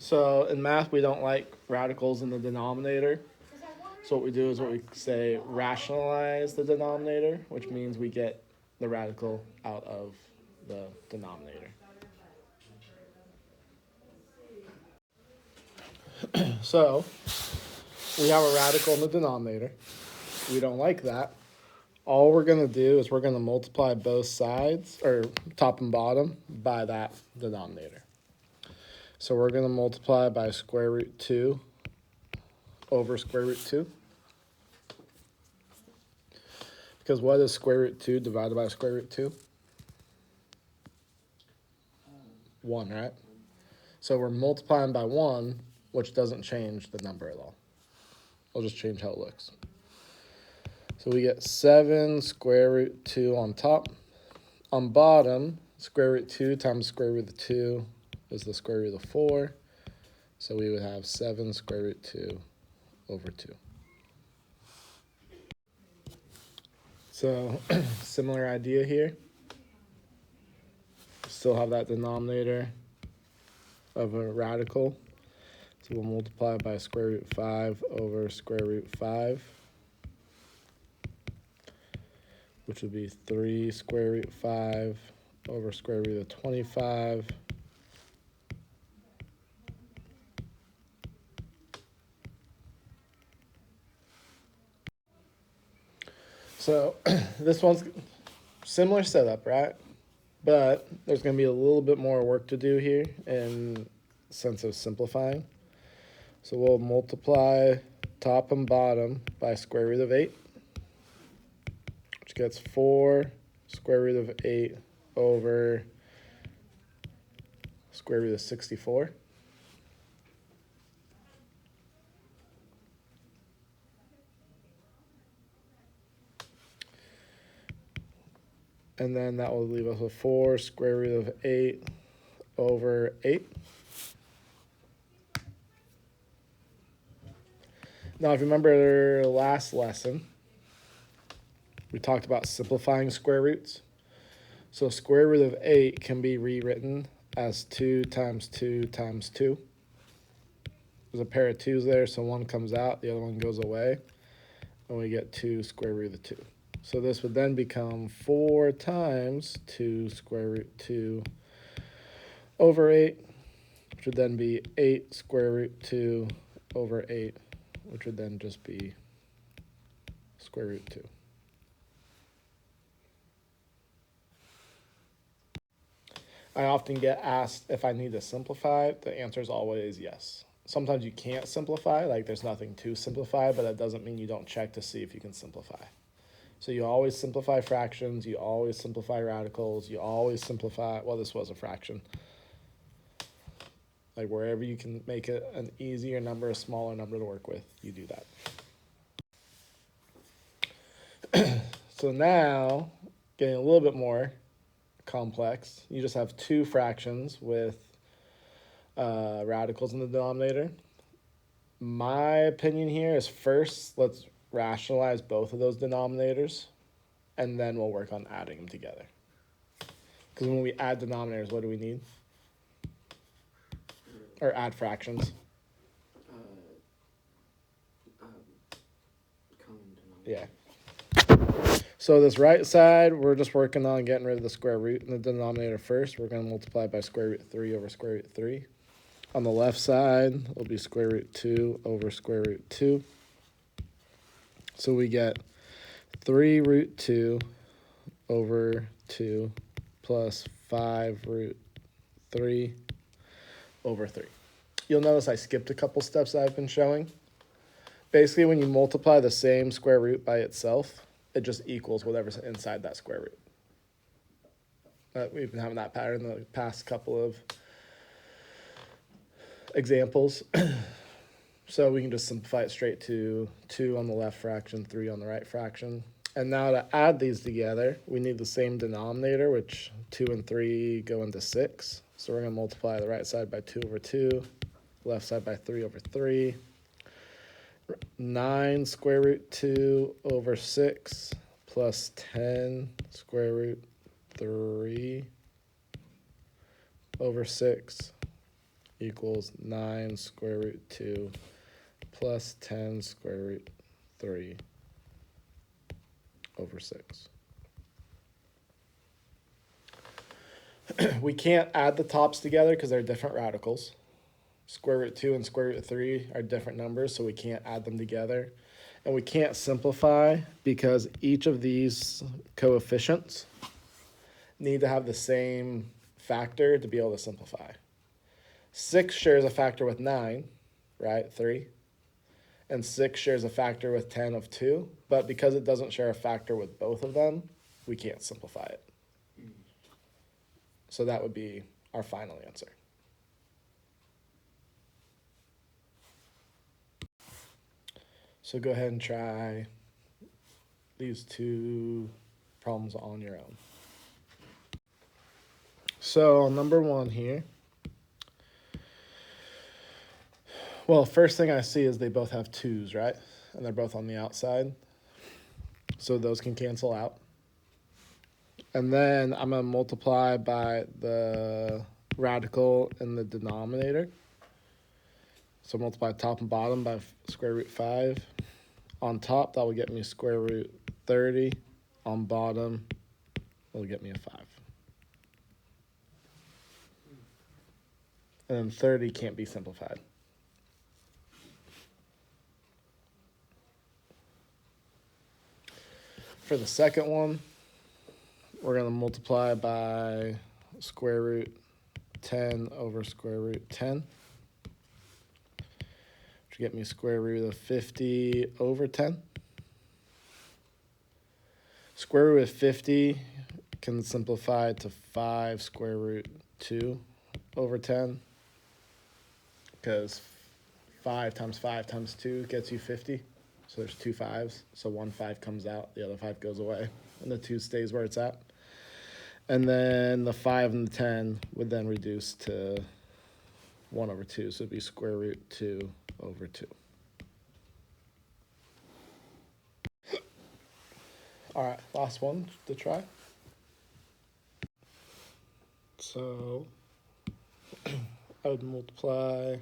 So in math, we don't like radicals in the denominator. So what we do is what we say rationalize the denominator, which means we get the radical out of the denominator. So we have a radical in the denominator. We don't like that. All we're going to do is we're going to multiply both sides, or top and bottom, by that denominator. So we're going to multiply by square root 2 over square root 2. Because what is square root 2 divided by square root 2? 1, right? So we're multiplying by 1, which doesn't change the number at all. I'll just change how it looks. So we get 7 square root 2 on top. On bottom, square root 2 times square root of 2 is the square root of 4. So we would have 7 square root 2 over 2. So similar idea here. Still have that denominator of a radical. So we'll multiply by square root 5 over square root 5, which would be 3 square root 5 over square root of 25. So this one's similar setup, right? But there's going to be a little bit more work to do here in sense of simplifying. So we'll multiply top and bottom by square root of 8, which gets 4 square root of 8 over square root of 64. And then that will leave us with 4 square root of 8 over 8. Now, if you remember last lesson, we talked about simplifying square roots. So square root of 8 can be rewritten as 2 times 2 times 2. There's a pair of 2's there, so one comes out, the other one goes away, and we get 2 square root of 2. So this would then become 4 times 2 square root 2 over 8, which would then be 8 square root 2 over 8, which would then just be square root 2. I often get asked if I need to simplify. The answer is always yes. Sometimes you can't simplify, like there's nothing to simplify, but that doesn't mean you don't check to see if you can simplify. So you always simplify fractions, you always simplify radicals, you always simplify, well, this was a fraction. Like wherever you can make it an easier number, a smaller number to work with, you do that. So now, getting a little bit more complex, you just have two fractions with radicals in the denominator. My opinion here is first, let's rationalize both of those denominators, and then we'll work on adding them together. Because when we add denominators, what do we need? Or add fractions? Common denominator. Yeah. So this right side, we're just working on getting rid of the square root in the denominator first. We're going to multiply by square root 3 over square root 3. On the left side, it'll be square root 2 over square root 2. So we get 3 root 2 over 2 plus 5 root 3 over 3. You'll notice I skipped a couple steps that I've been showing. Basically, when you multiply the same square root by itself, it just equals whatever's inside that square root. We've been having that pattern in the past couple of examples. So we can just simplify it straight to 2 on the left fraction, 3 on the right fraction. And now to add these together, we need the same denominator, which 2 and 3 go into 6. So we're going to multiply the right side by 2 over 2, left side by 3 over 3. 9 square root 2 over 6 plus 10 square root 3 over 6 equals 9 square root 2 plus 10 square root 3 over 6. We can't add the tops together because they're different radicals. Square root 2 and square root 3 are different numbers, so we can't add them together. And we can't simplify because each of these coefficients need to have the same factor to be able to simplify. 6 shares a factor with 9, right? 3. And 6 shares a factor with 10 of 2. But because it doesn't share a factor with both of them, we can't simplify it. So that would be our final answer. So go ahead and try these two problems on your own. So number 1 here. Well, first thing I see is they both have 2's, right? And they're both on the outside. So those can cancel out. And then I'm going to multiply by the radical in the denominator. So multiply top and bottom by square root 5. On top, that will get me square root 30. On bottom, it'll get me a 5. And then 30 can't be simplified. For the second one, we're going to multiply by square root 10 over square root 10. Which get me square root of 50 over 10. Square root of 50 can simplify to 5 square root 2 over 10. Because 5 times 5 times 2 gets you 50. So there's 2 5s. So 1 5 comes out, the other 5 goes away, and the 2 stays where it's at. And then the 5 and the 10 would then reduce to 1 over 2. So it'd be square root 2 over 2. All right, last one to try. So I would multiply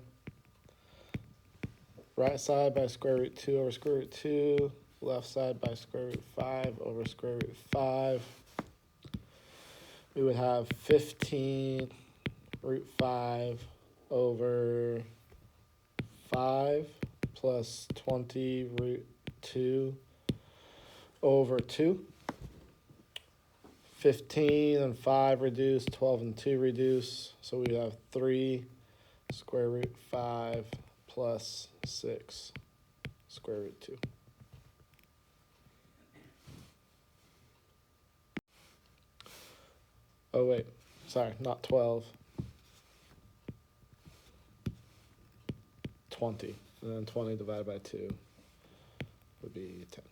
right side by square root 2 over square root 2, left side by square root 5 over square root 5. We would have 15 root 5 over 5 plus 20 root 2 over 2. 15 and 5 reduce, 12 and 2 reduce, so we have 3 square root 5 plus 6 square root 2. Oh wait, sorry, not 12. 20, and then 20 divided by 2 would be 10.